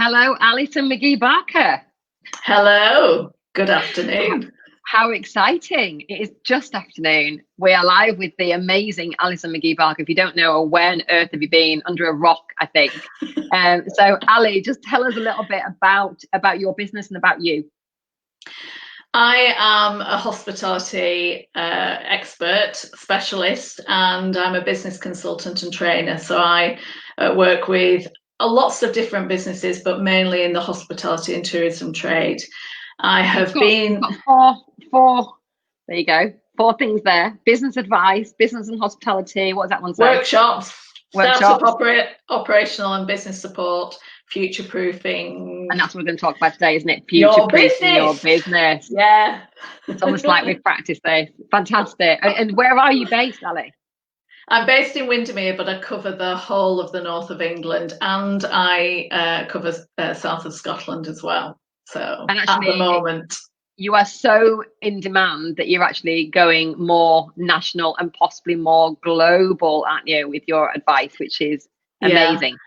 Hello, Alison Magee Barker. Hello, good afternoon. How exciting. It is just afternoon. We are live with the amazing Alison Magee Barker. If you don't know her, where on earth have you been? Under a rock, I think. So Ali, just tell us a little bit about your business and about you. I am a hospitality expert, specialist, and I'm a business consultant and trainer. So I work with lots of different businesses, but mainly in the hospitality and tourism trade. I have been four. There you go. 4 things there: business advice, business and hospitality. What does that one say? Workshops, startup operational and business support, future proofing. And that's what we're going to talk about today, isn't it? Future proofing your business. Yeah. It's almost like we've practiced this. Fantastic. And where are you based, Ali? I'm based in Windermere, but I cover the whole of the north of England, and I cover south of Scotland as well. So and actually, at the moment, you are so in demand that you're actually going more national and possibly more global, aren't you, with your advice, which is amazing.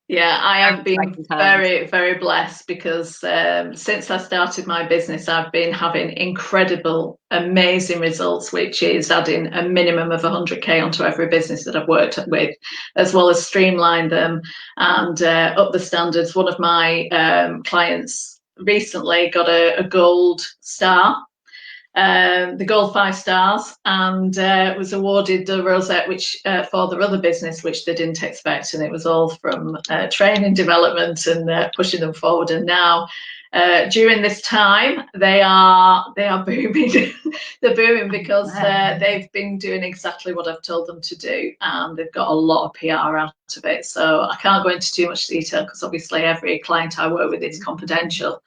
Yeah, I have been very, very blessed because since I started my business, I've been having incredible, amazing results, which is adding a minimum of 100k onto every business that I've worked with, as well as streamline them and up the standards. One of my clients recently got a gold star, the gold 5 stars, and was awarded the rosette, which for their other business, which they didn't expect, and it was all from training, development, and pushing them forward. And now, during this time, they are booming. They're booming because they've been doing exactly what I've told them to do, and they've got a lot of PR out of it. So I can't go into too much detail because obviously every client I work with is confidential.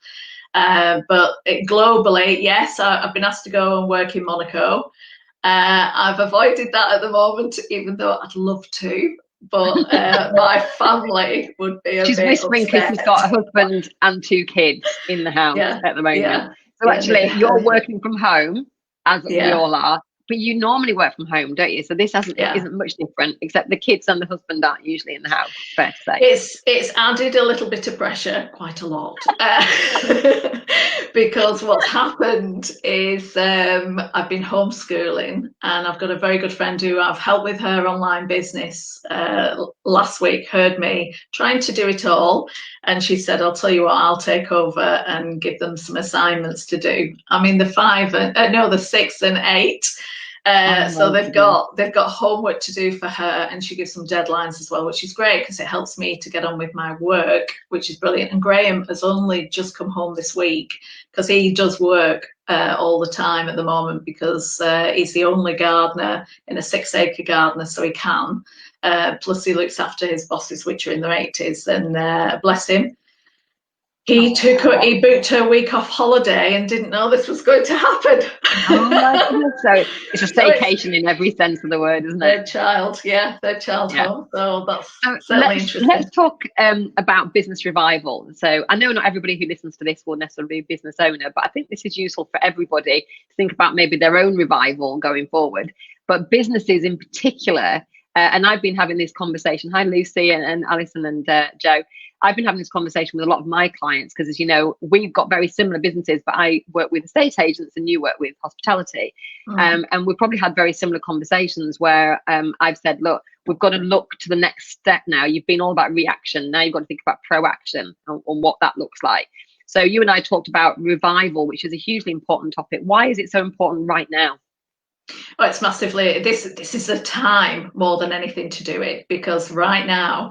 But globally, yes, I've been asked to go and work in Monaco. I've avoided that at the moment, even though I'd love to. But my family would be She's whispering because she's got a husband and 2 kids in the house at the moment. So actually, you're working from home, as we all are. But you normally work from home, don't you? So this isn't much different, except the kids and the husband aren't usually in the house, fair to say. It's added a little bit of pressure, quite a lot, because what's happened is I've been homeschooling, and I've got a very good friend who I've helped with her online business last week, heard me trying to do it all, and she said, I'll tell you what, I'll take over and give them some assignments to do. I mean, the 6 and 8. So they've got homework to do for her, and she gives them deadlines as well, which is great because it helps me to get on with my work, which is brilliant. And Graham has only just come home this week because he does work all the time at the moment because he's the only gardener in a 6-acre garden, so he can. Plus he looks after his bosses, which are in their 80s, and bless him. He booked a week off holiday and didn't know this was going to happen. Oh my goodness! So it's a staycation in every sense of the word, isn't it? Their child home. So that's certainly interesting. Let's talk about business revival. So I know not everybody who listens to this will necessarily be a business owner, but I think this is useful for everybody to think about maybe their own revival going forward. But businesses in particular, and I've been having this conversation. Hi, Lucy and Alison and Joe. I've been having this conversation with a lot of my clients because, as you know, we've got very similar businesses, but I work with estate agents and you work with hospitality. And we've probably had very similar conversations where I've said, look, we've got to look to the next step now. You've been all about reaction. Now you've got to think about proaction on what that looks like. So you and I talked about revival, which is a hugely important topic. Why is it so important right now? Oh, it's massively, this is a time more than anything to do it, because right now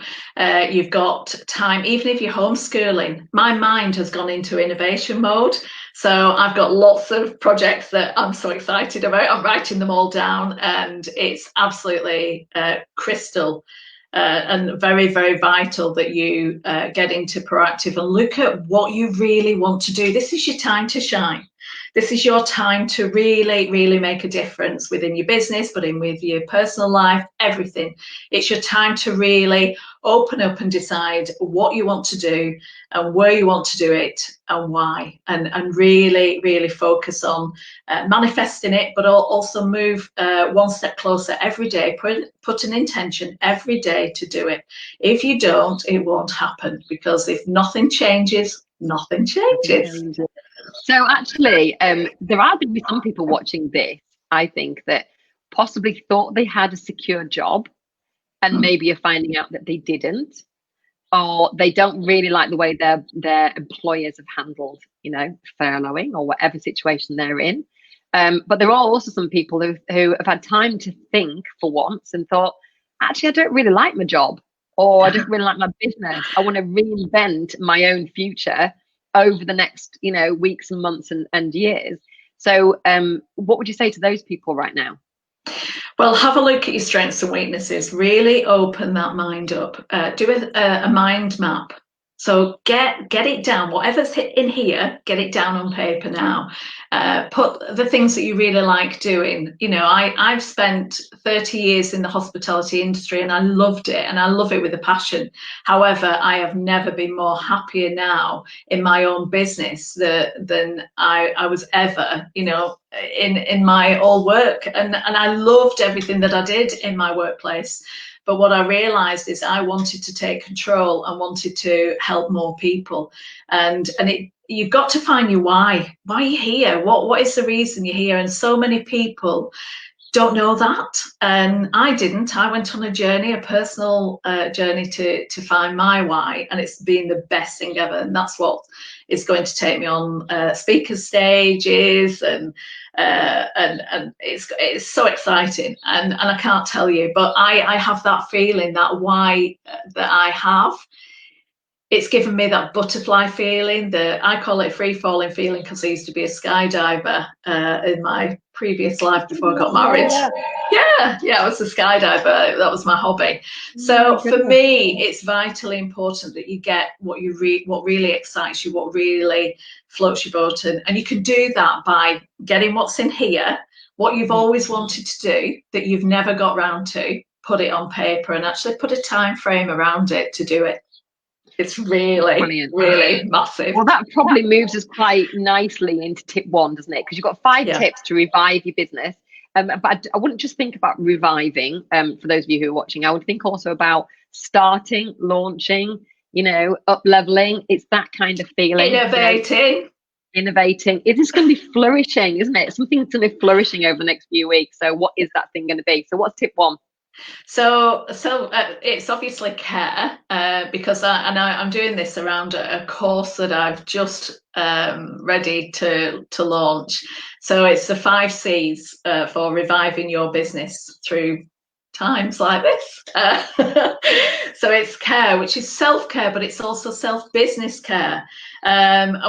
you've got time. Even if you're homeschooling, my mind has gone into innovation mode. So I've got lots of projects that I'm so excited about. I'm writing them all down, and it's absolutely crystal and very, very vital that you get into proactive and look at what you really want to do. This is your time to shine. This is your time to really, really make a difference within your business, but in with your personal life, everything. It's your time to really open up and decide what you want to do and where you want to do it and why, and really, really focus on manifesting it, but also move one step closer every day. Put an intention every day to do it. If you don't, it won't happen, because if nothing changes, nothing changes. So actually, there are going to be some people watching this, I think, that possibly thought they had a secure job and maybe are finding out that they didn't, or they don't really like the way their employers have handled, furloughing or whatever situation they're in. But there are also some people who have had time to think for once and thought, actually, I don't really like my job, or I don't really like my business. I want to reinvent my own future over the next, weeks and months and years. So what would you say to those people right now? Well, have a look at your strengths and weaknesses. Really open that mind up. Do a mind map. So get it down. Whatever's in here, get it down on paper now. Put the things that you really like doing. I've spent 30 years in the hospitality industry and I loved it, and I love it with a passion. However, I have never been more happier now in my own business than I was ever, in my old work. And I loved everything that I did in my workplace. But what I realized is I wanted to take control and wanted to help more people. And you've got to find your why. Why are you here? What is the reason you're here? And so many people don't know that. And I didn't. I went on a journey, a personal journey to find my why. And it's been the best thing ever. And that's what is going to take me on speaker stages and it's so exciting, and I can't tell you, but I have that feeling, that why that I have. It's given me that butterfly feeling, that I call it free falling feeling, because I used to be a skydiver in my previous life before I got married. Yeah, I was a skydiver. That was my hobby. So for me, it's vitally important that you get what really excites you, what really floats your boat, and you can do that by getting what's in here, what you've always wanted to do that you've never got round to. Put it on paper and actually put a time frame around it to do it. It's really, brilliant. Really massive. Well, that probably moves us quite nicely into tip 1, doesn't it? Because you've got 5 tips to revive your business. But I wouldn't just think about reviving, for those of you who are watching. I would think also about starting, launching, up leveling. It's that kind of feeling. Innovating. It is going to be flourishing, isn't it? Something's going to be flourishing over the next few weeks. So what is that thing going to be? So what's tip 1? So it's obviously care, because I'm doing this around a course that I've just ready to launch. So it's the 5 C's for reviving your business through times like this. So it's care, which is self-care, but it's also self-business care.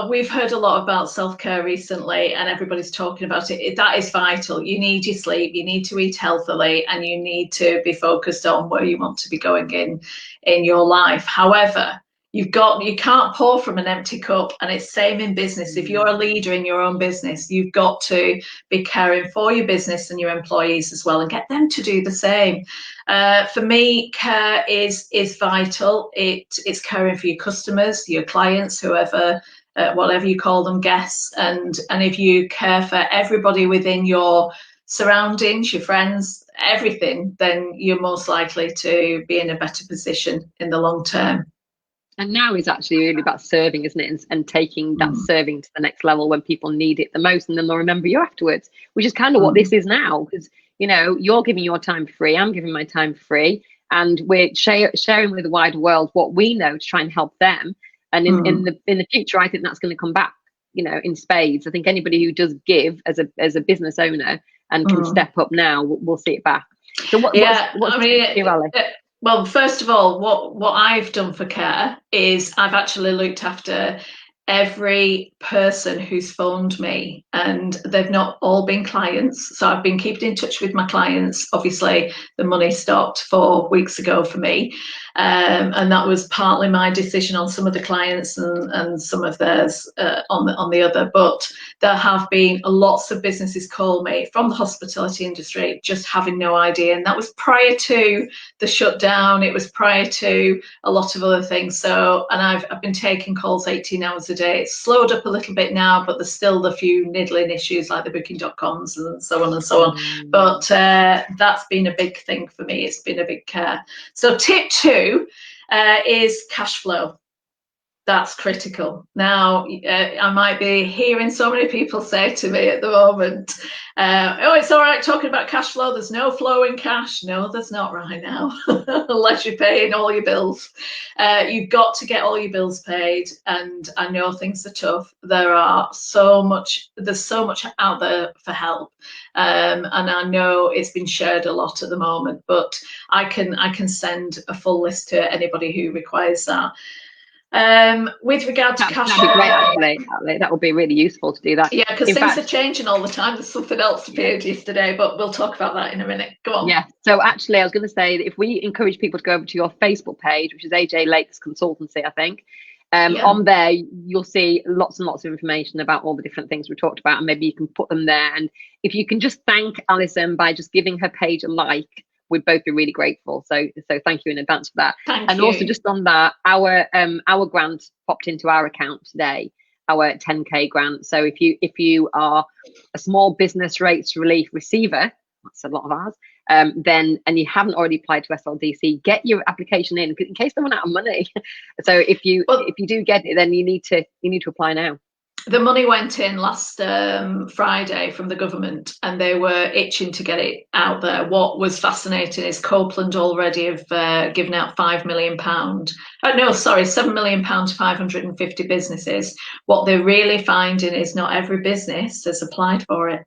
We've heard a lot about self-care recently, and everybody's talking about it. That is vital. You need your sleep, you need to eat healthily, and you need to be focused on where you want to be going in your life. However, you can't pour from an empty cup, and it's same in business. If you're a leader in your own business, you've got to be caring for your business and your employees as well, and get them to do the same. For me, care is vital. It's caring for your customers, your clients, whoever, whatever you call them, guests, and if you care for everybody within your surroundings, your friends, everything, then you're most likely to be in a better position in the long term. And now is actually really about serving, isn't it? And taking that serving to the next level when people need it the most, and then they'll remember you afterwards, which is kind of what this is now. Because, you're giving your time free, I'm giving my time free, and we're sharing with the wider world what we know to try and help them. And in the future, I think that's going to come back, in spades. I think anybody who does give as a business owner and can step up now, we'll see it back. So well, first of all, what I've done for care is I've actually looked after every person who's phoned me, and they've not all been clients. So I've been keeping in touch with my clients. Obviously, the money stopped 4 weeks ago for me. And that was partly my decision on some of the clients and some of theirs on the other. But there have been lots of businesses call me from the hospitality industry, just having no idea. And that was prior to the shutdown. It was prior to a lot of other things. So, and I've been taking calls 18 hours a day. It's slowed up a little bit now, but there's still the few niggling issues like the booking.coms and so on and so on. But that's been a big thing for me. It's been a big care. So tip 2 is cash flow. That's critical. Now, I might be hearing so many people say to me at the moment, oh, it's all right talking about cash flow. There's no flow in cash. No, there's not right now, unless you're paying all your bills. You've got to get all your bills paid. And I know things are tough. There's so much out there for help. And I know it's been shared a lot at the moment, but I can send a full list to anybody who requires that. With regard to cash flow, that'd be great, actually. That would be really useful to do that. Yeah, because things are changing all the time. There's something else appeared yesterday, but we'll talk about that in a minute. Go on. Yeah. So actually, I was going to say that if we encourage people to go over to your Facebook page, which is AJ Lakes Consultancy, I think, on there you'll see lots and lots of information about all the different things we talked about, and maybe you can put them there. And if you can just thank Alison by just giving her page a like, we'd both be really grateful. So thank you in advance for that. Thank you. Also just on that, our grant popped into our account today, our 10K grant. So if you are a small business rates relief receiver, that's a lot of ours, then, and you haven't already applied to SLDC, get your application in case they run out of money. So if you do get it, then you need to apply now. The money went in last Friday from the government, and they were itching to get it out there. What was fascinating is Copeland already have given out £5 million. £7 million to 550 businesses. What they're really finding is not every business has applied for it.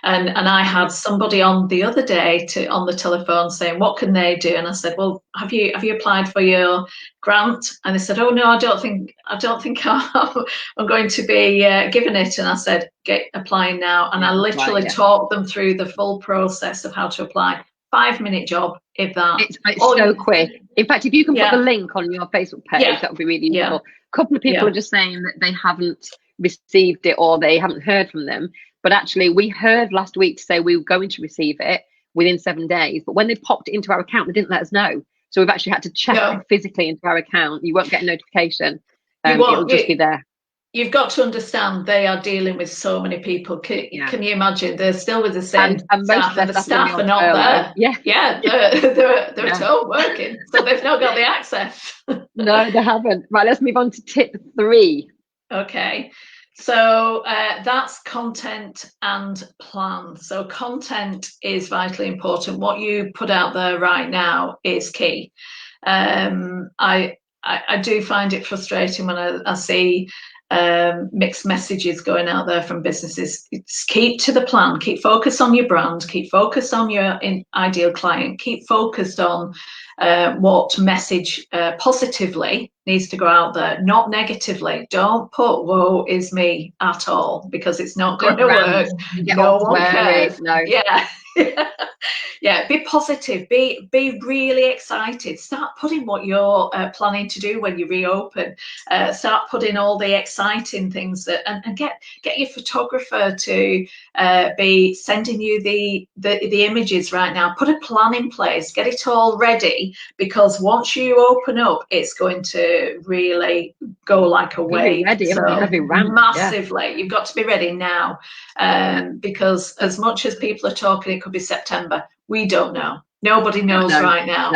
And I had somebody on the other day on the telephone saying, what can they do? And I said, well, have you applied for your grant? And they said, oh no, I don't think I'm going to be given it. And I said, get applying now. And I literally talked them through the full process of how to apply. 5-minute job, if that. It's so quick. In fact, if you can put the link on your Facebook page, that would be really useful. A couple of people are just saying that they haven't received it or they haven't heard from them. But actually, we heard last week to say we were going to receive it within 7 days. But when they popped it into our account, they didn't let us know. So we've actually had to check physically into our account. You won't get a notification. It'll just be there. You've got to understand they are dealing with so many people. Can you imagine? They're still with the same staff, and the staff are not there. They're at home working, so they've not got the access. No, they haven't. Right, let's move on to tip 3. Okay. So that's content and plan. So content is vitally important. What you put out there right now is key. I do find it frustrating when I see mixed messages going out there from businesses. Keep to the plan, keep focused on your brand, keep focused on your ideal client, keep focused on what message positively needs to go out there, not negatively. Don't put woe is me at all, because it's not going to work. No one cares. Be positive, be really excited. Start putting what you're planning to do when you reopen. Start putting all the exciting things and get your photographer to be sending you the images right now. Put a plan in place, get it all ready, because once you open up, it's going to really go like a wave. Massively. You've got to be ready now, because as much as people are talking, it could be September. We don't know. Nobody knows right now.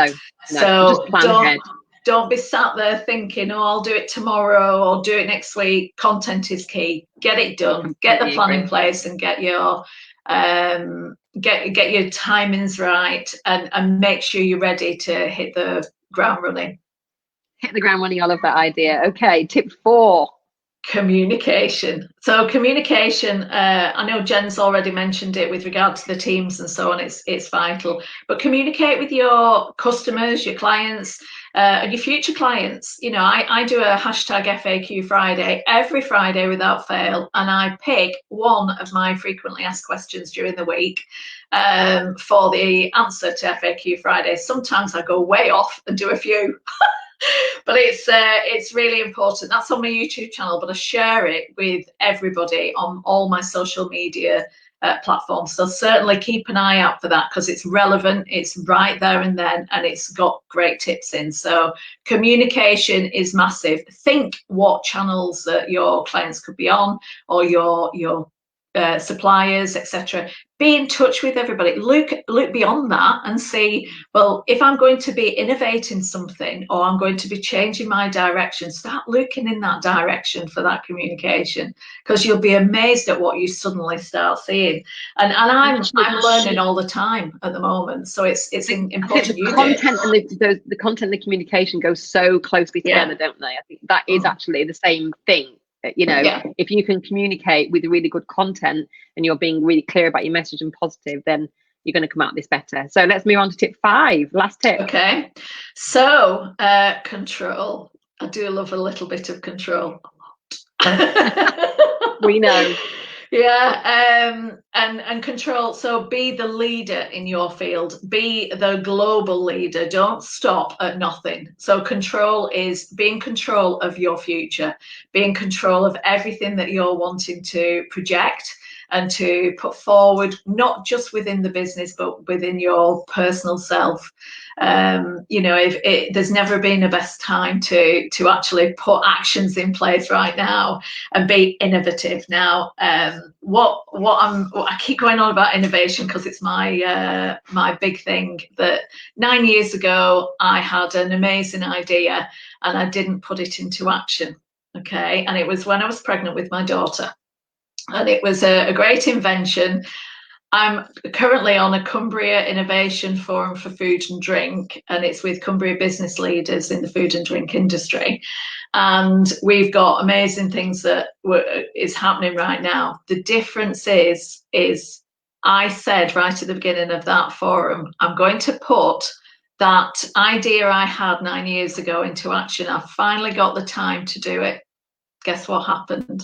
So don't be sat there thinking, oh, I'll do it tomorrow or do it next week. Content is key. Get it done. Get the plan in place and get your get your timings right, and make sure you're ready to hit the ground running. Hit the ground running. I love that idea. Okay, tip 4. Communication. So communication, I know Jen's already mentioned it with regard to the teams and so on, it's vital. But communicate with your customers, your clients, and your future clients. You know, I do a hashtag FAQ Friday every Friday without fail, and I pick one of my frequently asked questions during the week for the answer to FAQ Friday. Sometimes I go way off and do a few. But it's really important. That's on my YouTube channel, but I share it with everybody on all my social media platforms. So certainly keep an eye out for that, because it's relevant, it's right there and then, and it's got great tips in. So communication is massive. Think what channels that your clients could be on, or your suppliers, etc. Be in touch with everybody. Look beyond that and see, well, if I'm going to be innovating something, or I'm going to be changing my direction, start looking in that direction for that communication, because you'll be amazed at what you suddenly start seeing. And I'm learning all the time at the moment, so it's important. The content and the content and the communication go so closely together, don't they? I think that is actually the same thing. You know, if you can communicate with really good content and you're being really clear about your message and positive, then you're going to come out this better. So let's move on to tip 5, last tip. Okay, so control. I do love a little bit of control. We know. Yeah, and control. So be the leader in your field, be the global leader. Don't stop at nothing. So control is be in control of your future, be in control of everything that you're wanting to project and to put forward, not just within the business, but within your personal self. You know, there's never been a best time to actually put actions in place right now and be innovative. Now, I keep going on about innovation because it's my my big thing. That 9 years ago I had an amazing idea and I didn't put it into action. Okay, and it was when I was pregnant with my daughter, and it was a great invention. I'm currently on a Cumbria Innovation Forum for Food and Drink, and it's with Cumbria business leaders in the food and drink industry. And we've got amazing things that is happening right now. The difference is I said right at the beginning of that forum, I'm going to put that idea I had 9 years ago into action. I finally got the time to do it. Guess what happened?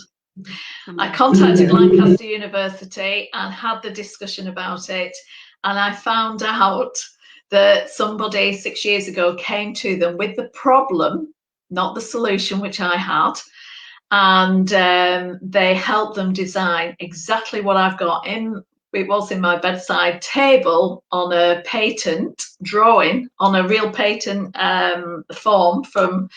I contacted Lancaster University and had the discussion about it, and I found out that somebody 6 years ago came to them with the problem, not the solution, which I had, and they helped them design exactly what I've got in. It was in my bedside table on a patent drawing, on a real patent form from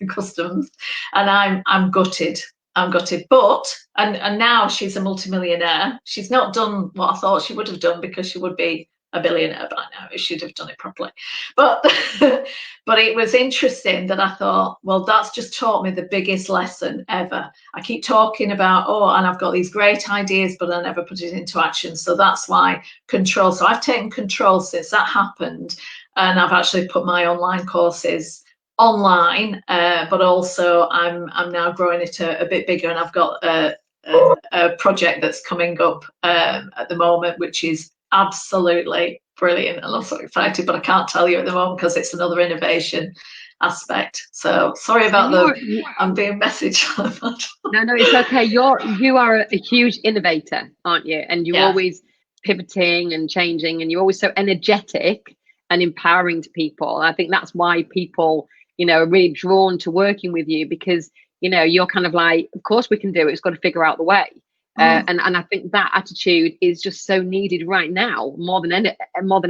customs, and I'm gutted. I'm gutted, but and now she's a multimillionaire. She's not done what I thought she would have done, because she would be a billionaire by now if she'd have done it properly. But but it was interesting that I thought, well, that's just taught me the biggest lesson ever. I keep talking about, and I've got these great ideas, but I never put it into action. So that's why control. So I've taken control since that happened, and I've actually put my online courses online, but also I'm now growing it a bit bigger, and I've got a project that's coming up at the moment, which is absolutely brilliant, and I'm so excited, but I can't tell you at the moment because it's another innovation aspect. So sorry about I'm being messaged. No, it's okay. You are a huge innovator, aren't you? And you're always pivoting and changing, and you're always so energetic and empowering to people. And I think that's why people, you know, are really drawn to working with you, because, you know, you're kind of like, of course we can do it. It's got to figure out the way. And I think that attitude is just so needed right now, more than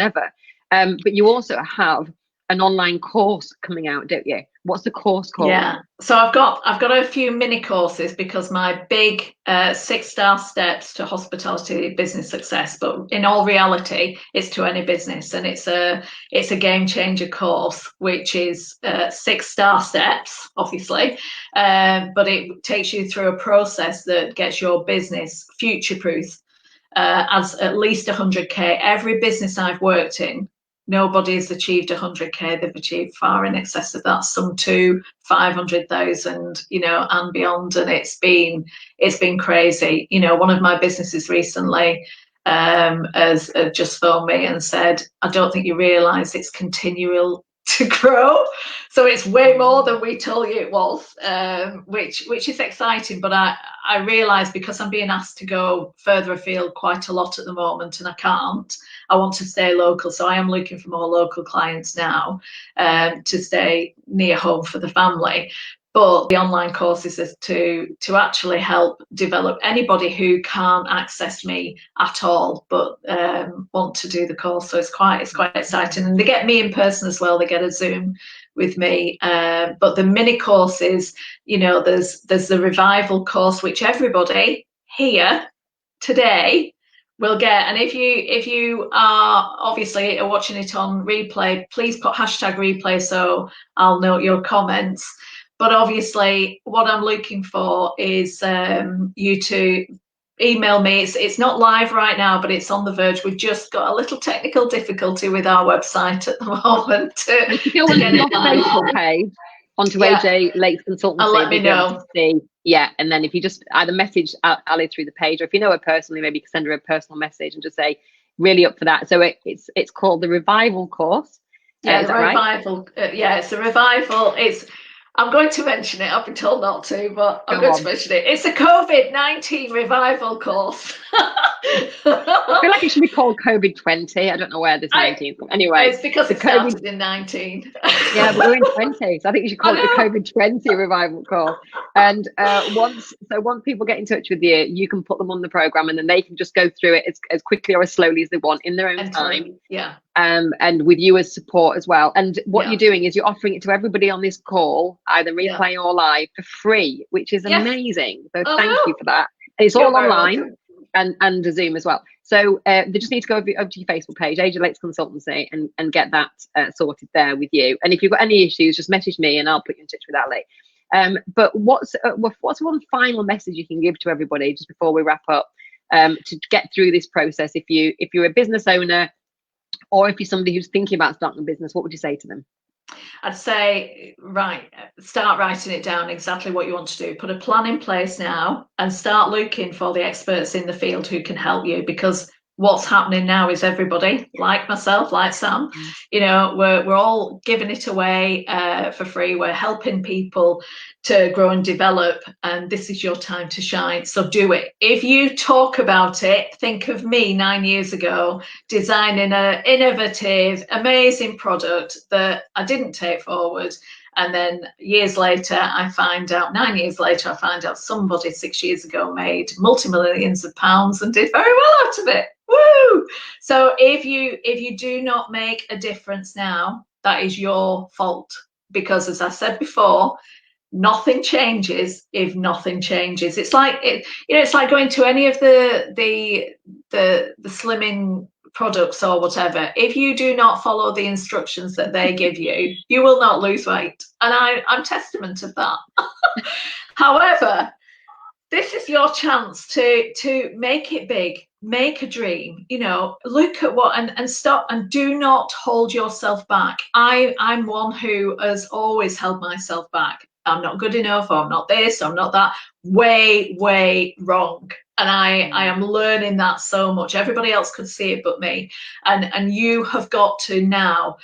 ever. But you also have an online course coming out, don't you? What's the course called? Yeah, so I've got a few mini courses, because my big 6-star steps to hospitality business success, but in all reality it's to any business, and it's a game changer course, which is 6-star steps, obviously, but it takes you through a process that gets your business future proof as at least 100k. Every business I've worked in nobody's achieved 100k. They've achieved far in excess of that, some to 500,000, you know, and beyond. And it's been crazy. You know, one of my businesses recently has just phoned me and said, I don't think you realise it's continual to grow, so it's way more than we told you it was, which is exciting. But I realise, because I'm being asked to go further afield quite a lot at the moment, and I want to stay local, so I am looking for more local clients now, to stay near home for the family. But the online courses is to actually help develop anybody who can't access me at all, but want to do the course. So it's quite exciting, and they get me in person as well. They get a Zoom with me. But the mini courses, you know, there's the revival course, which everybody here today will get. And if you are obviously watching it on replay, please put #replay so I'll note your comments. But obviously, what I'm looking for is you to email me. It's not live right now, but it's on the verge. We've just got a little technical difficulty with our website at the moment. If you go on your Facebook page, onto AJ Lakes Consultancy, and let me know. Yeah, and then if you just either message Ali through the page, or if you know her personally, maybe you can send her a personal message and just say, really up for that. So it's called the Revival course. Yeah, the Revival. Right? Yeah, it's a Revival. I'm going to mention it. I've been told not to, but I'm going to mention it. It's a COVID-19 revival course. I feel like it should be called COVID-20. I don't know where this 19 from. Anyway, it's because it started in 19. Yeah, but we're in 20, so I think you should call it the COVID-20 revival course. And once people get in touch with you, you can put them on the program, and then they can just go through it as quickly or as slowly as they want in their own time. Yeah. And with you as support as well. And what you're doing is you're offering it to everybody on this call, either replay or live, for free, which is amazing. So thank you for that. And it's all online and a Zoom as well. So they just need to go over to your Facebook page, AJ Lakes Consultancy, and get that sorted there with you. And if you've got any issues, just message me and I'll put you in touch with Ali. But what's one final message you can give to everybody just before we wrap up, to get through this process? If you're a business owner, or if you're somebody who's thinking about starting a business, what would you say to them? I'd say, start writing it down, exactly what you want to do. Put a plan in place now and start looking for the experts in the field who can help you, because what's happening now is everybody, like myself, like Sam, you know, we're all giving it away for free. We're helping people to grow and develop, and this is your time to shine. So do it. If you talk about it, think of me 9 years ago designing an innovative, amazing product that I didn't take forward. And then 9 years later, I find out somebody 6 years ago made multi-millions of pounds and did very well out of it. Woo! So if you do not make a difference now, that is your fault. Because as I said before, nothing changes if nothing changes. It's like it's like going to any of the slimming products or whatever. If you do not follow the instructions that they give you, you will not lose weight. And I'm testament of that. However, this is your chance to make it big, make a dream, you know, look at what, and stop, and do not hold yourself back. I'm one who has always held myself back. I'm not good enough, or I'm not this, or I'm not that. Way wrong. And I am learning that so much. Everybody else could see it but me. And you have got to now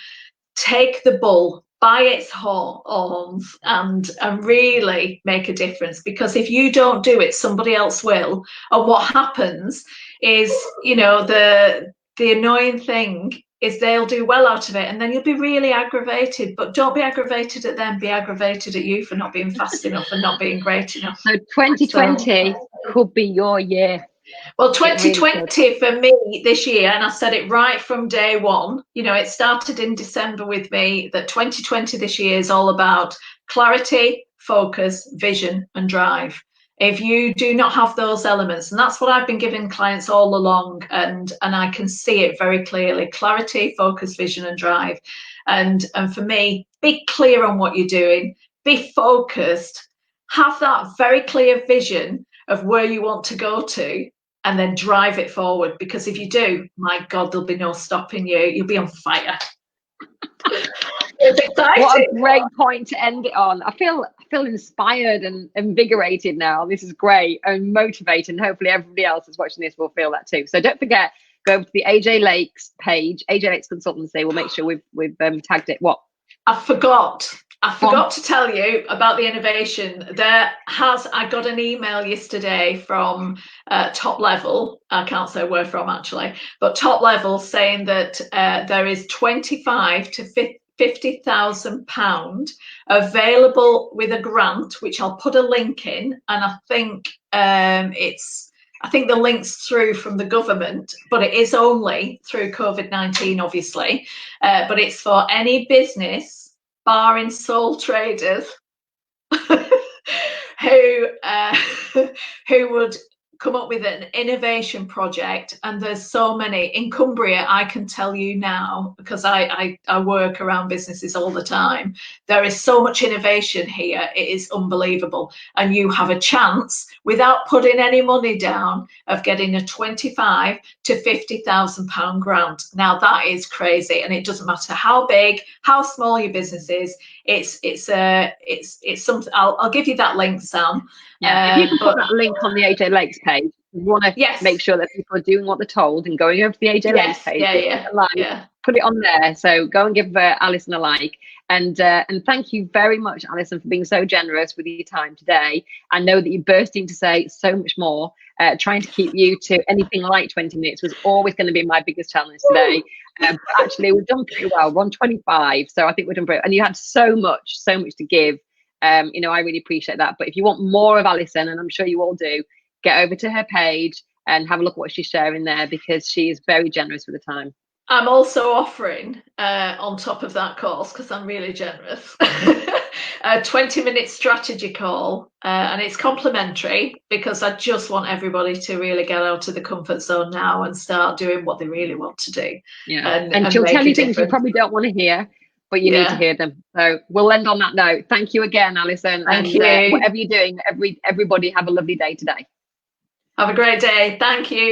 take the bull by its horns and really make a difference. Because if you don't do it, somebody else will. And what happens is, you know, the annoying thing is they'll do well out of it, and then you'll be really aggravated. But don't be aggravated at them, be aggravated at you for not being fast enough and not being great enough. So 2020 could be your year. Well, 2020 for me this year, and I said it right from day one, you know, it started in December with me, that 2020 this year is all about clarity, focus, vision and drive. If you do not have those elements, and that's what I've been giving clients all along, and I can see it very clearly: clarity, focus, vision and drive. And for me, be clear on what you're doing, be focused, have that very clear vision of where you want to go to, and then drive it forward. Because if you do, my God, there'll be no stopping you. You'll be on fire. It's exciting. What a great point to end it on. I feel inspired and invigorated now. This is great and motivating. Hopefully everybody else that's watching this will feel that too. So don't forget, go over to the AJ Lakes page, AJ Lakes Consultancy. We'll make sure we've tagged it. What? I forgot to tell you about the innovation. I got an email yesterday from Top Level. I can't say where from actually, but Top Level saying that there is 25 to 50,000 pound available with a grant, which I'll put a link in, and I think the link's through from the government, but it is only through Covid-19, obviously. But it's for any business, barring sole traders, who would come up with an innovation project. And there's so many in Cumbria. I can tell you now, because I work around businesses all the time, there is so much innovation here. It is unbelievable. And you have a chance, without putting any money down, of getting a 25 to 50,000 pound grant. Now that is crazy, and it doesn't matter how big, how small your business is. It's something. I'll give you that link, Sam. Yeah, if you can put that link on the AJ Lakes page, we want to make sure that people are doing what they're told and going over to the AJ Lakes page. Put it on there. So go and give Alison a like. And thank you very much, Alison, for being so generous with your time today. I know that you're bursting to say so much more. Trying to keep you to anything like 20 minutes was always going to be my biggest challenge today. But actually, we've done pretty well. We're on 25, so I think we've done pretty. And you had so much to give. I really appreciate that. But if you want more of Alison, and I'm sure you all do, get over to her page and have a look at what she's sharing there, because she is very generous with the time. I'm also offering, on top of that course, because I'm really generous, a 20-minute strategy call, and it's complimentary, because I just want everybody to really get out of the comfort zone now and start doing what they really want to do. Yeah, and she'll tell you things you probably don't want to hear, but you need to hear them. So we'll end on that note. Thank you again, Alison. Thank you. Whatever you're doing, everybody have a lovely day today. Have a great day. Thank you.